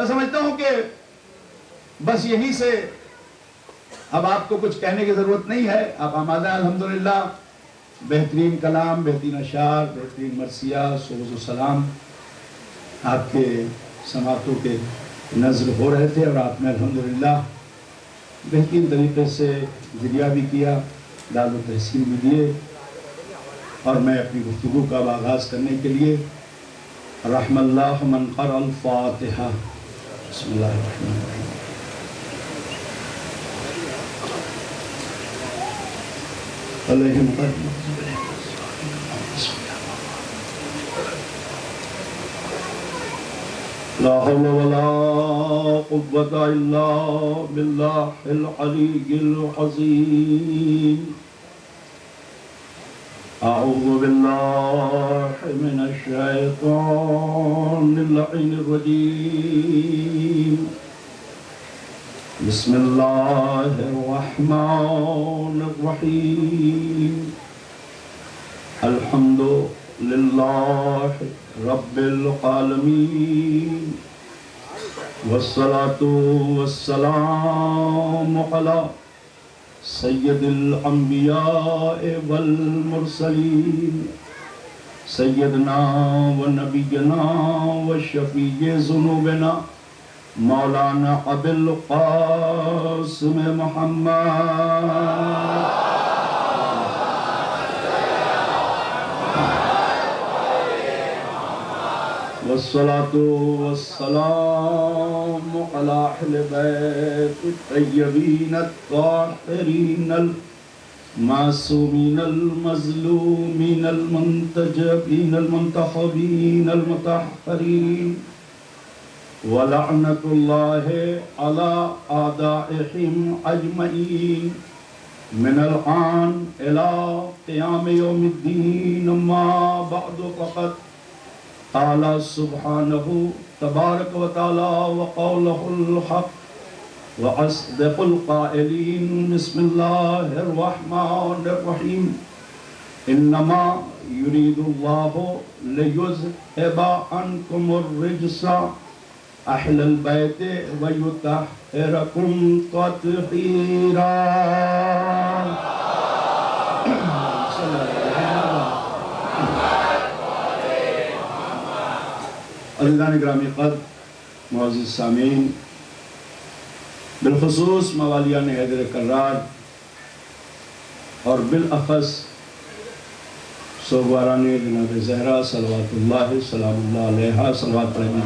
میں سمجھتا ہوں کہ بس یہیں سے اب آپ کو کچھ کہنے کی ضرورت نہیں ہے، آپ آمادہ ہیں الحمدللہ۔ بہترین کلام، بہترین اشعار، بہترین مرثیہ، سوز و سلام آپ کے سماعتوں کے نظر ہو رہے تھے، اور آپ نے الحمدللہ بہترین طریقے سے ذریعہ بھی کیا، دال و تحسین بھی دیے۔ اور میں اپنی گفتگو کا آغاز کرنے کے لیے رحم اللہ من قرأ الفاتحہ، بسم اللہ الرحمن الرحیم۔ علیہم لا حول ولا قوة الا باللہ العلی العظیم۔ اعوذ باللہ من الشیطان اللعین الرجیم۔ بسم اللہ الرحمن الرحیم۔ الحمد للہ رب العالمین، والصلاة والسلام علی سید الانبیاء والمرسلین، سیدنا و نبینا و شفیع ذنوبنا مولانا ابی القاسم محمد والصلاة والسلام على أهل بيت الطيبين الطاهرين المعصومين المظلومين المنتجبين المنتخبين المطهرين، ولعنة الله على أعدائهم أجمعين من الآن إلى قيام يوم الدين۔ أما بعد، فقد قال سبحانه تبارك وتعالى وقوله الحق وأصدق القائلين، بسم الله الرحمن الرحيم۔ إنما يريد الله ليذهب عنكم الرجس أهل البيت ويطهركم تطهيرا۔ عزیزان گرامی قدر، معزز سامعین، بالخصوص موالیان حیدر کرار اور بالاخص سوگواران جناب زہرا صلوات اللہ سلام اللہ علیہ صلوات پڑھیں۔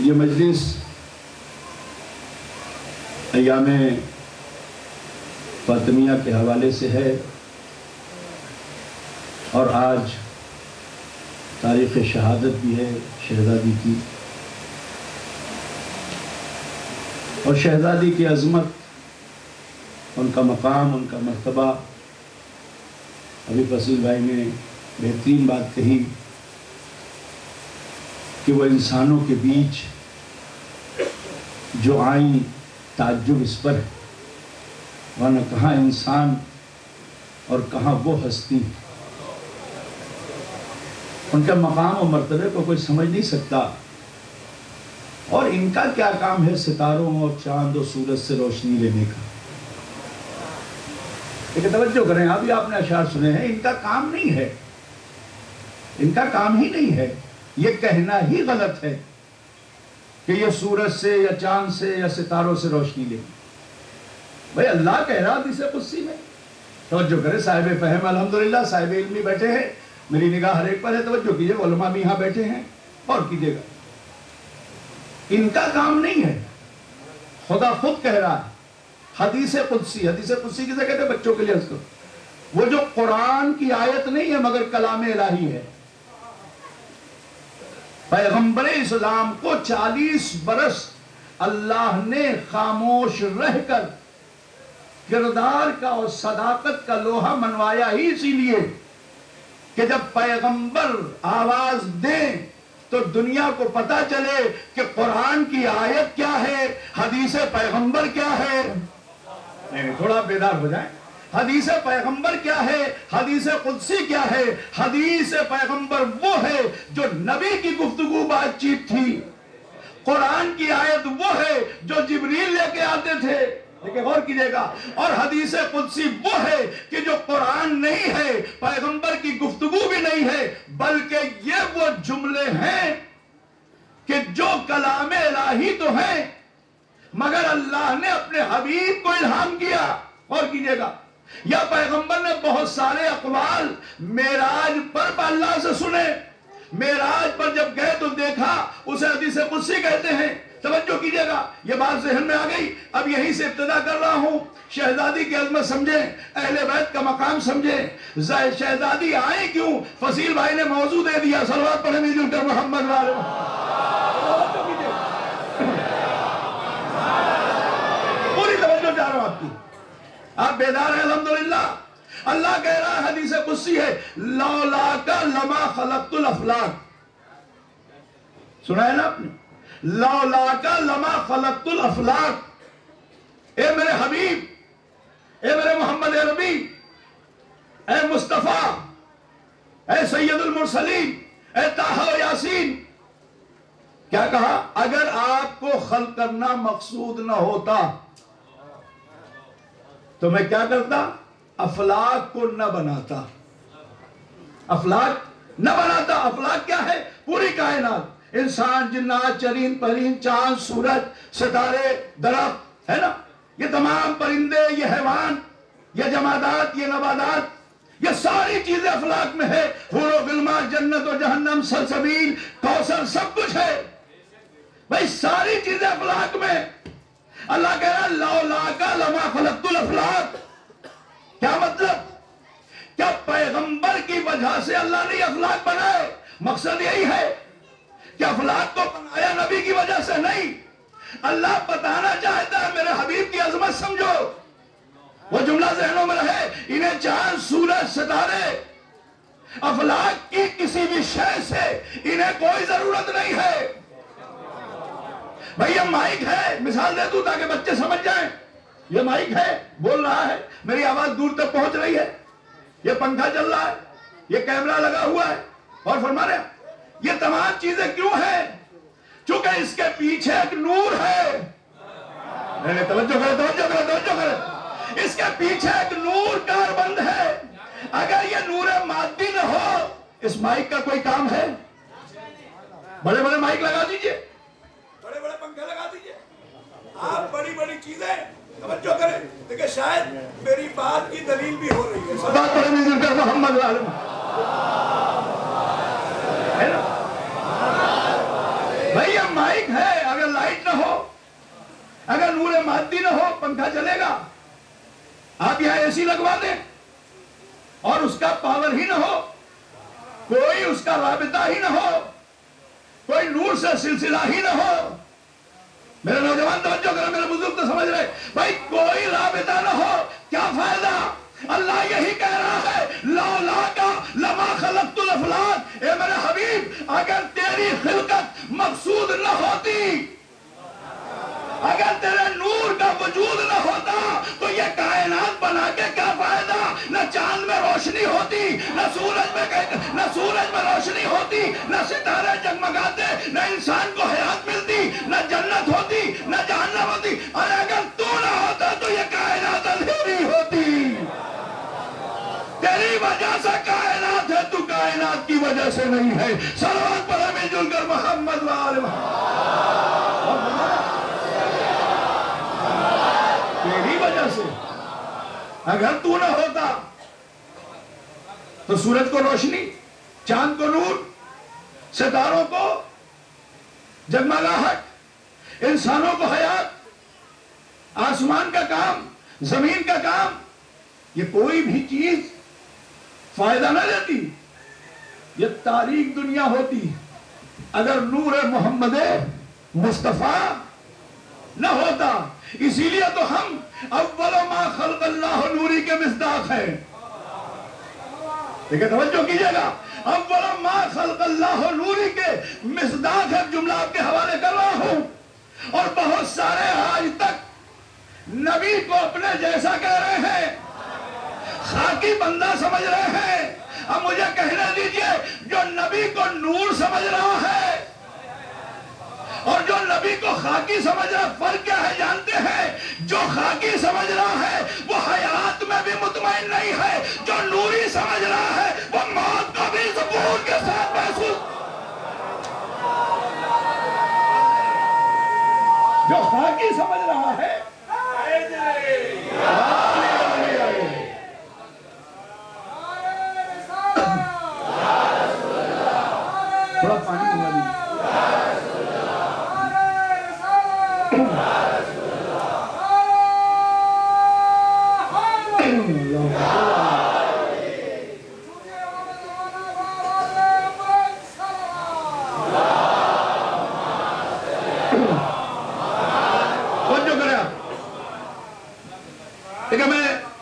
یہ مجلس ایام فاطمیہ کے حوالے سے ہے، اور آج تاریخ شہادت بھی ہے شہزادی کی، اور شہزادی کی عظمت، ان کا مقام، ان کا مرتبہ۔ ابھی فصیل بھائی نے بہترین بات کہی کہ وہ انسانوں کے بیچ جو آئیں، تعجب اس پر ہے، ورنہ کہاں انسان اور کہاں وہ ہستی۔ ان کا مقام و مرتبے کو کوئی سمجھ نہیں سکتا، اور ان کا کیا کام ہے ستاروں اور چاند و سورج سے روشنی لینے کا؟ ایک توجہ کریں، ابھی آپ نے اشعار سنے ہیں، ان کا کام نہیں ہے، ان کا کام ہی نہیں ہے۔ یہ کہنا ہی غلط ہے کہ یہ سورج سے یا چاند سے یا ستاروں سے روشنی لے۔ بھئی اللہ کہہ رہا حدیث قدسی میں، توجہ کریں، صاحب فہم الحمدللہ، صاحب علمی بیٹھے ہیں، میری نگاہ ہر ایک پر ہے، توجہ کیجئے، علماء بھی یہاں بیٹھے ہیں، اور کیجئے گا۔ ان کا کام نہیں ہے، خدا خود کہہ رہا ہے۔ حدیث قدسی کسے کہتے ہیں؟ بچوں کے لیے اس کو، وہ جو قرآن کی آیت نہیں ہے مگر کلام الہی ہے۔ پیغمبر اسلام کو 40 برس اللہ نے خاموش رہ کر کردار کا اور صداقت کا لوہا منوایا ہی اسی لیے کہ جب پیغمبر آواز دیں تو دنیا کو پتا چلے کہ قرآن کی آیت کیا ہے، حدیث پیغمبر کیا ہے۔ نہیں، تھوڑا بیدار ہو جائیں۔ حدیث پیغمبر کیا ہے؟ حدیث قدسی کیا ہے؟ حدیث پیغمبر وہ ہے جو نبی کی گفتگو بات چیت تھی، قرآن کی آیت وہ ہے جو جبریل لے کے آتے تھے، لیکن غور کیجئے گا، اور حدیث قدسی وہ ہے کہ جو قرآن نہیں ہے، پیغمبر کی گفتگو بھی نہیں ہے، بلکہ یہ وہ جملے ہیں کہ جو کلام الہی تو ہیں مگر اللہ نے اپنے حبیب کو الہام کیا۔ غور کیجئے گا، یا پیغمبر نے بہت سارے اقوال معراج پر اللہ سے سنے، معراج پر جب گئے تو دیکھا، اسے حدیث قدسی کہتے ہیں۔ توجہ کیجئے گا، یہ بات ذہن میں آ گئی۔ اب یہیں سے ابتدا کر رہا ہوں، شہزادی کی عظمت سمجھیں، اہل بیت کا مقام سمجھیں۔ شہزادی آئے کیوں؟ فصیل بھائی نے موضوع دے دیا، صلوات پڑھیں مل جل کر محمد والے۔ پوری توجہ چاہ رہا ہوں آپ کی، آپ بیدار ہیں الحمدللہ۔ اللہ کہہ رہا ہے، حدیث قدسی ہے، لولاک لما خلقت الافلاک۔ سنا ہے نا آپ نے؟ لولاک لما خلقت الافلاک۔ اے میرے حبیب، اے میرے محمد عربی، اے مصطفیٰ، اے سید المرسلین، اے طٰہٰ و یاسین، کیا کہا؟ اگر آپ کو خلق کرنا مقصود نہ ہوتا تو میں کیا کرتا؟ افلاک کو نہ بناتا، افلاک نہ بناتا۔ افلاک کیا ہے؟ پوری کائنات، انسان، جنات، چرین پرین، چاند، سورج، ستارے، درخت، ہے نا، یہ تمام پرندے، یہ حیوان، یہ جمادات، یہ نباتات، یہ ساری چیزیں افلاک میں ہے۔ حور و غلمان، جنت و جہنم، سلسبیل، کوثر، سب کچھ ہے بھائی، ساری چیزیں افلاک میں۔ اللہ کہہ رہا لولاک لما خلقت الافلاک۔ کیا مطلب؟ کیا پیغمبر کی وجہ سے اللہ نے یہ افلاک بنائے؟ مقصد یہی ہے کہ افلاک کو بنایا نبی کی وجہ سے نہیں۔ اللہ بتانا چاہتا ہے میرے حبیب کی عظمت سمجھو، وہ جملہ ذہنوں میں رہے، انہیں چاند، سورج، ستارے، افلاک کی کسی بھی شے سے انہیں کوئی ضرورت نہیں ہے۔ بھئی یہ مائک ہے، مثال دے دوں تاکہ بچے سمجھ جائیں، یہ مائک ہے، بول رہا ہے، میری آواز دور تک پہنچ رہی ہے، یہ پنکھا چل رہا ہے، یہ کیمرہ لگا ہوا ہے، اور فرما رہے ہیں یہ تمام چیزیں کیوں ہیں؟ چونکہ اس کے پیچھے ایک نور ہے۔ توجہ کرے، توجہ کرے، توجہ کرے، اس کے پیچھے ایک نور کاربند ہے۔ اگر یہ نور مادی نہ ہو، اس مائک کا کوئی کام ہے؟ بڑے بڑے مائک لگا دیجئے، بڑے بڑے پنکھے لگا دیجئے، آپ بڑی بڑی چیزیں، توجہ کریں، دیکھیں شاید میری بات کی دلیل بھی ہو رہی ہے۔ بات پڑھیں مل کر محمد عالم ہے نا بھائی، یہ مائک ہے، اگر لائٹ نہ ہو، اگر نور مادی نہ ہو، پنکھا چلے گا؟ آپ یہاں اے سی لگوا دیں اور اس کا پاور ہی نہ ہو، کوئی اس کا رابطہ ہی نہ ہو، کوئی نور سے سلسلہ ہی نہ ہو، میرے نوجوان توجہ کریں، میرے بزرگ تو سمجھ رہے، بھائی کوئی رابطہ نہ ہو، کیا فائدہ؟ اللہ یہی کہہ رہا ہے لولاک لما خلقت الافلاک۔ اے میرے حبیب، اگر تیری خلقت مقصود نہ ہوتی، اگر تیرے نور کا وجود نہ ہوتا تو یہ کائنات بنا کے کیا فائدہ؟ نہ چاند میں روشنی ہوتی، نہ سورج میں روشنی ہوتی، نہ ستارے جگمگاتے، نہ انسان کو حیات ملتی، نہ جنت ہوتی، نہ جہنم ہوتی، اور اگر تو نہ ہوتا تو یہ کائنات اندھیری ہوتی۔ تیری وجہ سے کائنات ہے، تو کائنات کی وجہ سے نہیں ہے۔ صلوات پڑھیں مل جل کر محمد وآل محمد۔ تیری وجہ سے، اگر تو نہ ہوتا تو سورج کو روشنی، چاند کو نور، ستاروں کو جگمگاہٹ، انسانوں کو حیات، آسمان کا کام، زمین کا کام، یہ کوئی بھی چیز فائدہ نہ دیتی، یہ تاریک دنیا ہوتی اگر نور محمد مصطفیٰ نہ ہوتا۔ اسی لیے تو ہم اول ما خلق اللہ نوری کے مصداق ہیں۔ دیکھیں توجہ کیجئے گا، اول ما خلق اللہ نوری کے مصداق ہے، جملہ آپ کے حوالے کر رہا ہوں۔ اور بہت سارے آج تک نبی کو اپنے جیسا کہہ رہے ہیں، خاکی بندہ سمجھ رہے ہیں. اب مجھے کہنے دیجئے جو نبی کو نور سمجھ رہا ہے اور جو نبی کو خاکی سمجھ رہا ہے، فرق کیا ہے جانتے ہیں؟ جو خاکی سمجھ رہا ہے وہ حیات میں بھی مطمئن نہیں ہے، جو نوری سمجھ رہا ہے وہ موت کو بھی سکون کے ساتھ محسوس. جو خاکی سمجھ رہا ہے تھوڑا پانی منگا دیجیے.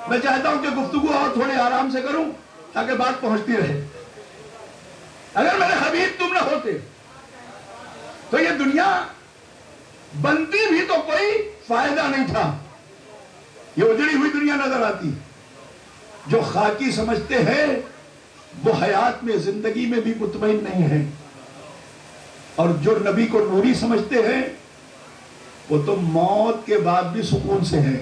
میں چاہتا ہوں کہ گفتگو اور تھوڑے آرام سے کروں تاکہ بات پہنچتی رہے. اگر میرے حبیب تم نہ ہوتے تو یہ دنیا بنتی بھی تو کوئی فائدہ نہیں تھا. یہ اجڑی ہوئی دنیا نظر آتی. جو خاکی سمجھتے ہیں وہ حیات میں زندگی میں بھی مطمئن نہیں ہے، اور جو نبی کو نوری سمجھتے ہیں وہ تو موت کے بعد بھی سکون سے ہے.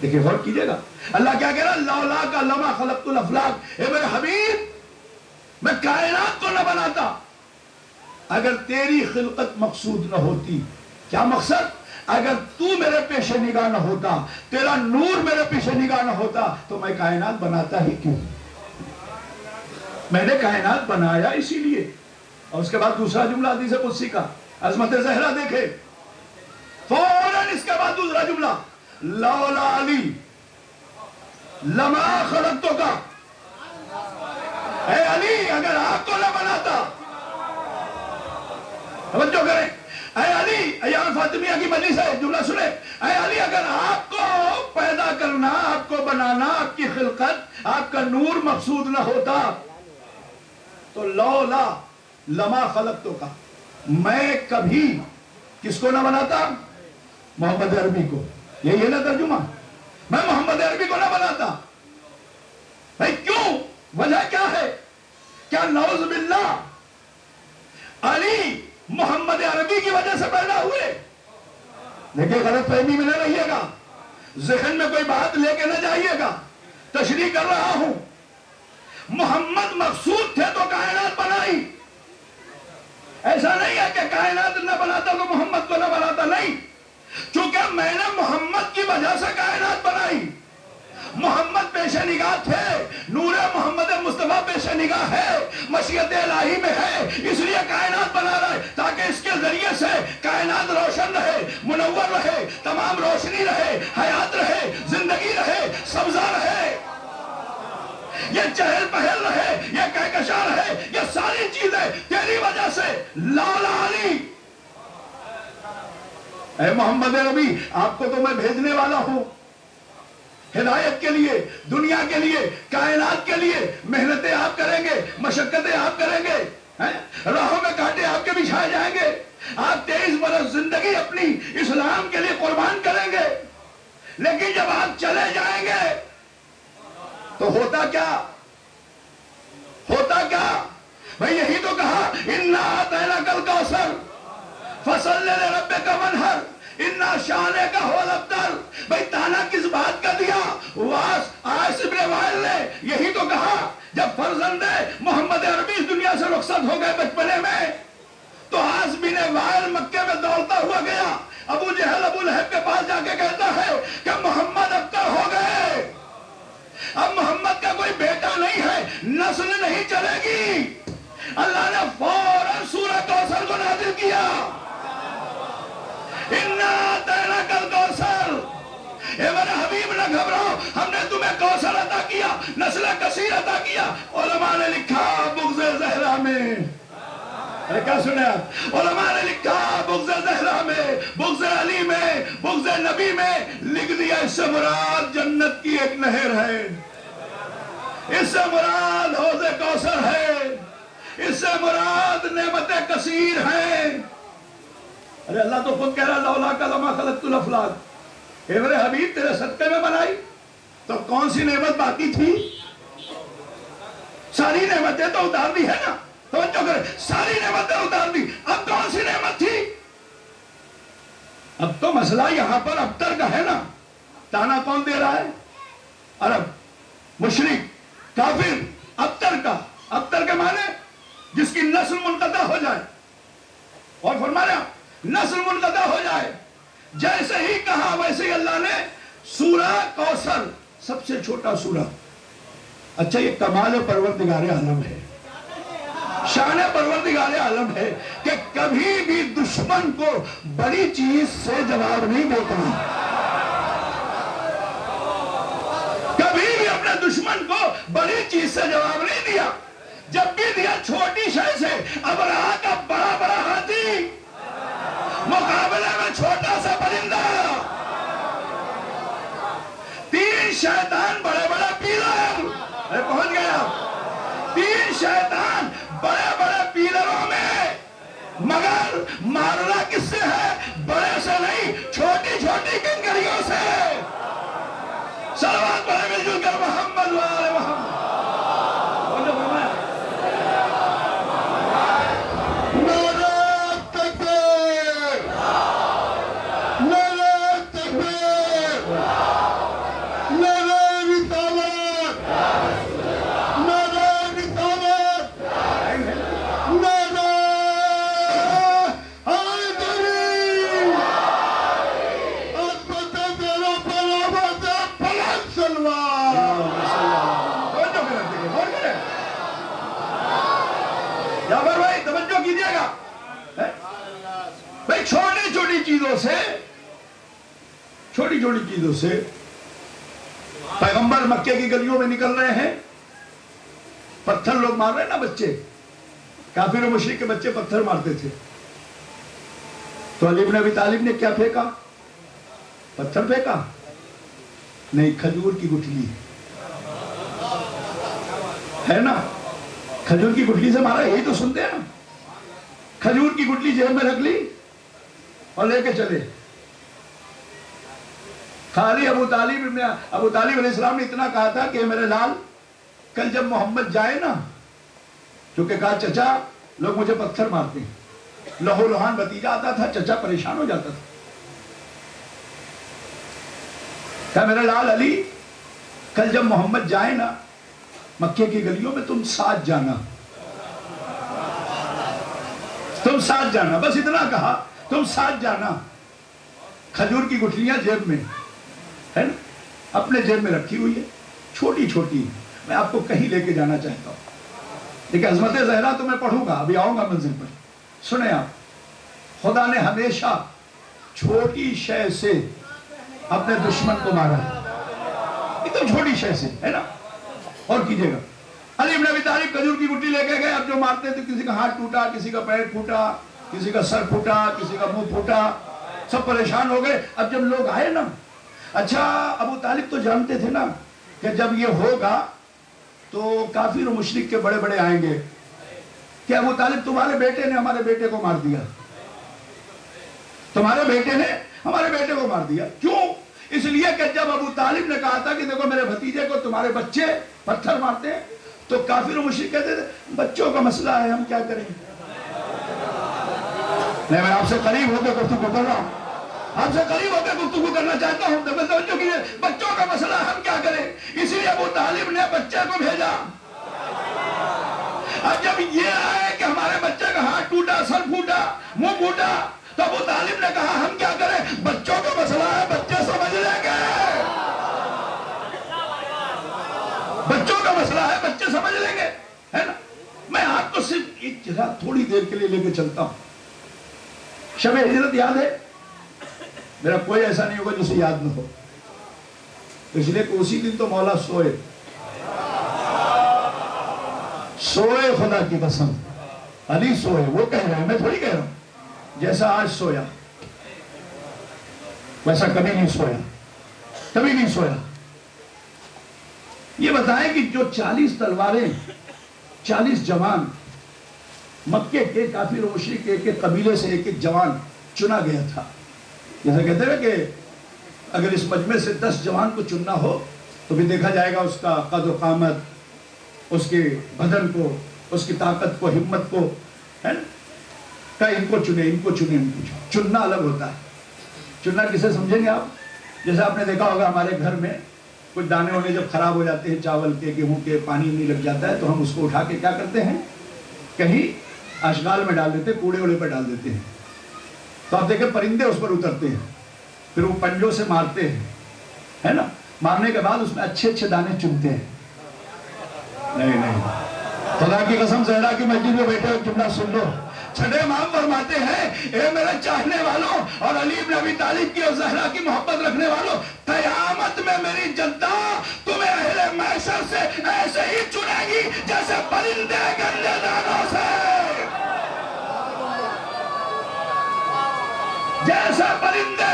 دیکھیں غور کیجئے گا اللہ کیا کہہ رہا ہے، لولا کا لما خلقت الافلاک. اے میرے حبیب میں کائنات کو نہ بناتا اگر تیری خلقت مقصود نہ ہوتی. کیا مقصد؟ اگر تو میرے پیش نگاہ نہ ہوتا، تیرا نور میرے پیش نگاہ نہ ہوتا تو میں کائنات بناتا ہی کیوں؟ میں نے کائنات بنایا اسی لیے. اور اس کے بعد دوسرا جملہ حدیث قدسی کا، عظمت زہرا دیکھے فوراً اس کے بعد دوسرا جملہ، لولا علی لما خلقتو کا. اے علی اگر آپ کو نہ بناتا، توجہ کریں، اے علی، ایام فاطمیہ کی مجلس ہے، جملہ سنیں، اے علی اگر آپ کو پیدا کرنا، آپ کو بنانا، آپ کی خلقت، آپ کا نور مقصود نہ ہوتا تو لولا لما خلقتو کا، میں کبھی کس کو نہ بناتا؟ محمد عربی کو. یہی ہے نا ترجمہ، میں محمد عربی کو نہ بناتا. بھائی کیوں؟ وجہ کیا ہے؟ کیا نعوذ باللہ علی محمد عربی کی وجہ سے پیدا ہوئے؟ لیکن غلط فہمی میں نہ رہیے گا، ذہن میں کوئی بات لے کے نہ جائیے گا. تشریح کر رہا ہوں. محمد مقصود تھے تو کائنات بنائی. ایسا نہیں ہے کہ کائنات نہ بناتا تو محمد کو نہ بناتا، نہیں. چونکہ میں نے محمد کی وجہ سے کائنات بنائی. محمد پیش نگاہ تھے، نور محمد مصطفیٰ پیش نگاہ ہے، مشیت الہی میں ہے، اس لیے کائنات بنا رہا ہے تاکہ اس کے ذریعے سے کائنات روشن رہے، منور رہے، تمام روشنی رہے، حیات رہے، زندگی رہے، سبزہ رہے، یہ چہل پہل رہے، یہ کہکشاں رہے. یہ ساری چیزیں تیری وجہ سے. لولا علی، اے محمد عربی آپ کو تو میں بھیجنے والا ہوں ہدایت کے لیے، دنیا کے لیے، کائنات کے لیے. محنتیں آپ کریں گے، مشقتیں آپ کریں گے، راہوں میں کانٹے آپ کے بچھائے جائیں گے. آپ 23 برس زندگی اپنی اسلام کے لیے قربان کریں گے. لیکن جب آپ چلے جائیں گے تو ہوتا کیا؟ ہوتا کیا؟ بھئی یہی تو کہا اِنَّا أَعْطَيْنَاكَ الْكَوْثَرَ فَصَلِّ لِرَبِّكَ وَانْحَرْ اِنَّا شَانِئَكَ هُوَ الْأَبْتَرُ. بھئی تانا کس بات کا دیا؟ عاص ابن وائل نے یہی تو کہا جب فرزند محمد عربی اس دنیا سے رخصت ہو گئے بچپنے میں تو عاص بن وائل مکے میں دوڑتا ہوا گیا. ابو جہل ابو لہب کے پاس جا کے کہتا ہے کہ محمد ابتر ہو گئے، اب محمد کا کوئی بیٹا نہیں ہے، نسل نہیں چلے گی. اللہ نے فوراً سورہ کوثر کو نازل کیا. اِنَّا أَعْطَيْنَاكَ الْكَوْثَرَ. اے میرے حبیب نہ گھبراؤ، ہم نے تمہیں کوثر عطا کیا، نسل کثیر عطا کیا. علماء نے لکھا بغض زہرا میں، کیا سنے آپ؟ علماء نے لکھا بغض زہرا میں، بغض علی میں، بغض نبی میں لکھ دیا اس سے مراد جنت کی ایک نہر ہے، اس سے مراد حوض کوثر ہے، اس سے مراد نعمت کثیر ہے. ارے اللہ تو خود کہہ رہا لولا کا لما خلقت الافلاک. اے میرے حبیب تیرے صدقے میں بنائی. تو کون سی نعمت باقی تھی؟ ساری نعمتیں تو اتار دی ہے نا، توجہ کریں، ساری نعمتیں اتار دی، اب کون سی نعمت تھی؟ اب تو مسئلہ یہاں پر ابتر کا ہے نا. تانا کون دے رہا ہے؟ عرب، مشرک، کافر. ابتر کا، ابتر کے معنی جس کی نسل منقطع ہو جائے. اور فرمایا نسل منقطع ہو جائے. جیسے ہی کہا ویسے ہی اللہ نے سورہ کوثر، سب سے چھوٹا سورہ. اچھا یہ کمال پروردگار عالم ہے، شان پروردگار عالم ہے کہ کبھی بھی دشمن کو بڑی چیز سے جواب نہیں دیتا، کبھی بھی اپنے دشمن کو بڑی چیز سے جواب نہیں دیا. جب بھی دیا چھوٹی شے سے. اب رہا کا بڑا بڑا ہاتھی مقابلے میں چھوٹا سا پرندہ. 3 شیطان بڑے بڑے پیلر. پہنچ گئے آپ؟ 3 شیطان بڑے بڑے پیلروں میں، مگر مارنا کس سے ہے؟ بڑے سے نہیں، چھوٹی چھوٹی کنکریوں سے. صلوات پڑھیں مل جل کر محمد و آل محمد. چھوٹی چھوٹی چیزوں سے پیغمبر مکے کی گلیوں میں نکل رہے ہیں، پتھر لوگ مار رہے ہیں نا بچے، کافر و مشرک کے بچے پتھر مارتے تھے. تو علی بن ابی طالب نے کیا پھینکا؟ پتھر پھینکا نہیں، کھجور کی گٹھلی ہے نا، کھجور کی گٹھلی سے مارا. یہی تو سنتے ہیں نا، کھجور کی گٹھلی جیب میں رکھ لی اور لے کے چلے. خالی ابو طالب علیہ السلام نے اتنا کہا تھا کہ میرے لال کل جب محمد جائے نا، کیونکہ کہا چچا لوگ مجھے پتھر مارتے ہیں، لہو لہان بھتیجا آتا تھا، چچا پریشان ہو جاتا تھا. کہا میرے لال علی کل جب محمد جائے نا مکے کی گلیوں میں، تم ساتھ جانا، تم ساتھ جانا. بس اتنا کہا، تم ساتھ جانا. کھجور کی گٹھلیاں جیب میں ہے نا، اپنے جیب میں رکھی ہوئی ہے، چھوٹی چھوٹی. میں آپ کو کہیں لے کے جانا چاہتا ہوں، لیکن عظمت زہرا تو میں پڑھوں گا، ابھی آؤں گا منزل پر. سنیں آپ، خدا نے ہمیشہ چھوٹی شے سے اپنے دشمن کو مارا ہے، ایک تو چھوٹی شے سے ہے نا. اور کیجئے گا، علی بن ابی طالب کھجور کی گٹھلی لے کے گئے. اب جو مارتے تھے، کسی کا ہاتھ ٹوٹا، کسی کا پیر پھوٹا، کسی کا سر پھوٹا، کسی کا منہ پھوٹا، سب پریشان ہو گئے. اب جب لوگ آئے نا، اچھا ابو طالب تو جانتے تھے نا کہ جب یہ ہوگا تو کافر و مشرک کے بڑے بڑے آئیں گے کہ ابو طالب تمہارے بیٹے نے ہمارے بیٹے کو مار دیا، تمہارے بیٹے نے ہمارے بیٹے کو مار دیا. کیوں؟ اس لیے کہ جب ابو طالب نے کہا تھا کہ دیکھو میرے بھتیجے کو تمہارے بچے پتھر مارتے ہیں، تو کافر و مشرک کہتے تھے بچوں کا مسئلہ ہے، ہم کیا کریں. میں آپ سے قریب ہو کے گفتگو کر رہا ہوں، آپ سے قریب ہو کے گفتگو کرنا چاہتا ہوں. توجہ کیجئے، بچوں کا مسئلہ ہم کیا کریں. اس لیے ابو طالب نے بچے کو بھیجا. اب جب یہ آئے کہ ہمارے بچے کا ہاتھ ٹوٹا، سر پھوٹا، منہ پھوٹا، تو ابو طالب نے کہا ہم کیا کریں، بچوں کا مسئلہ ہے، بچے سمجھ لیں گے. بچوں کا مسئلہ ہے، بچے سمجھ لیں گے، ہے نا. میں آپ کو صرف ایک جگہ تھوڑی دیر کے لیے لے کے چلتا ہوں. شب ہجرت یاد ہے؟ میرا کوئی ایسا نہیں ہوگا جسے یاد نہ ہو. اس لیے کہ اسی دن تو مولا سوئے خدا کی قسم. علی سوئے، وہ کہہ رہے ہیں، میں تھوڑی کہہ رہا ہوں. جیسا آج سویا ویسا کبھی نہیں سویا، کبھی نہیں سویا. یہ بتائیں کہ جو 40 تلواریں، 40 جوان مکے کے کافر و مشرک کے ایک قبیلے سے ایک جوان چنا گیا تھا. جیسا کہتے ہیں کہ اگر اس مجمع سے 10 جوان کو چننا ہو تو بھی دیکھا جائے گا اس کا قد و قامت, اس کے بدن کو, اس کی طاقت کو, ہمت کو, ہے نا. کہ ان کو چنے, ان کو چنے, ان کو چنے. چننا الگ ہوتا ہے. چننا کسے سمجھیں گے آپ؟ جیسے آپ نے دیکھا ہوگا ہمارے گھر میں کچھ دانے ہونے جب خراب ہو جاتے ہیں, چاول کے, گیہوں کے, پانی نہیں لگ جاتا ہے, تو ہم اس کو اٹھا کے کیا کرتے ہیں, کہیں اشغال میں ڈال دیتے ہیں, کوڑے وڑے پہ ڈال دیتے ہیں. تو آپ دیکھیں پرندے اس پر اترتے ہیں, پھر وہ پنجوں سے مارتے ہیں, ہے نا. مارنے کے بعد اس میں اچھے اچھے دانے چنتے ہیں. نہیں نہیں, خدا کی قسم زہرا کی مسجد میں بیٹھے ہوئے جملہ سن لو. چھٹے امام فرماتے ہیں, اے میرے چاہنے والوں اور علی بن ابی طالب کی اور زہرا کی محبت رکھنے والوں, قیامت میں میری جدہ تمہیں اہل محشر سے ایسے ہی چنے گی جیسے پرندے گندے دانوں سے, جیسے پرندے.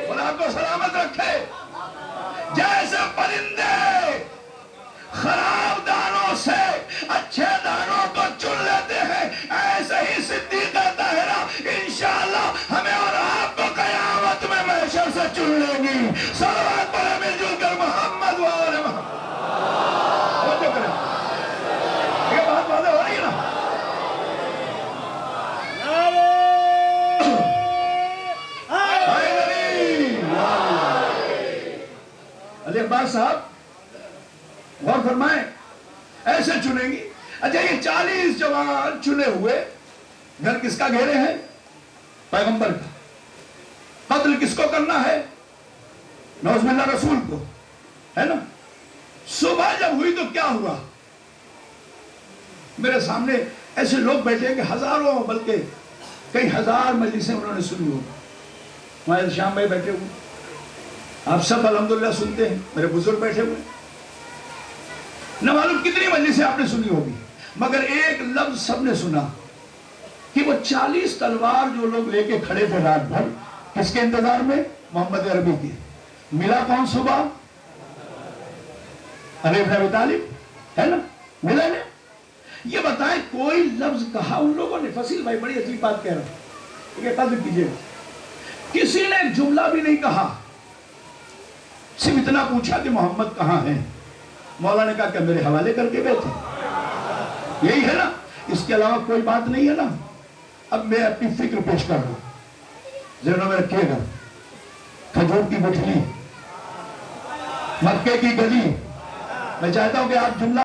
خدا کو سلامت رکھے. جیسے پرندے خراب دانوں سے اچھے دانوں کو چن لیتے ہیں, ایسے ہی صدیقہ طاہرہ انشاءاللہ ہمیں اور آپ کو قیامت میں محشر سے چن لیں گی. صلوات پڑھیں مل جل کر محمد و آل محمد. توجہ کریں, یہ بات واضح ہو رہی ہے نا. علی عباس صاحب غور فرمائیں, ایسے چنیں گی. اچھا یہ 40 جوان چنے ہوئے گھر کس کا گھیرے ہیں؟ پیغمبر کا. قتل کس کو کرنا ہے؟ نعوذ باللہ رسول کو, ہے نا. صبح جب ہوئی تو کیا ہوا؟ میرے سامنے ایسے لوگ بیٹھے کہ ہزاروں بلکہ کئی ہزار مجلسیں انہوں نے سنی ہوگی. ہمارے شام بھائی بیٹھے ہوئے, آپ سب الحمدللہ سنتے ہیں, میرے بزرگ بیٹھے ہوئے, نہ معلوم کتنی مجلسیں آپ نے سنی ہوگی, مگر ایک لفظ سب نے سنا کہ وہ 40 تلوار جو لوگ لے کے کھڑے تھے رات بھر, کس کے انتظار میں؟ محمد عربی کے. ملا کون صبح؟ علی بن ابی طالب, ہے نا. ملا نے. یہ بتائیں کوئی لفظ کہا ان لوگوں نے؟ فصیل بھائی بڑی عجیب بات کہہ رہا ہوں, یہ قدر کیجئے. کسی نے ایک جملہ بھی نہیں کہا, صرف اتنا پوچھا کہ محمد کہاں ہیں. مولا نے کہا کہ میرے حوالے کر کے بیٹھے. یہی ہے نا, اس کے علاوہ کوئی بات نہیں ہے نا. اب میں اپنی فکر پیش کر رہا ہوں, ذہنوں میں رکھیے گا. کھجور کی گٹھلی, مکے کی گلی. میں چاہتا ہوں کہ آپ جملہ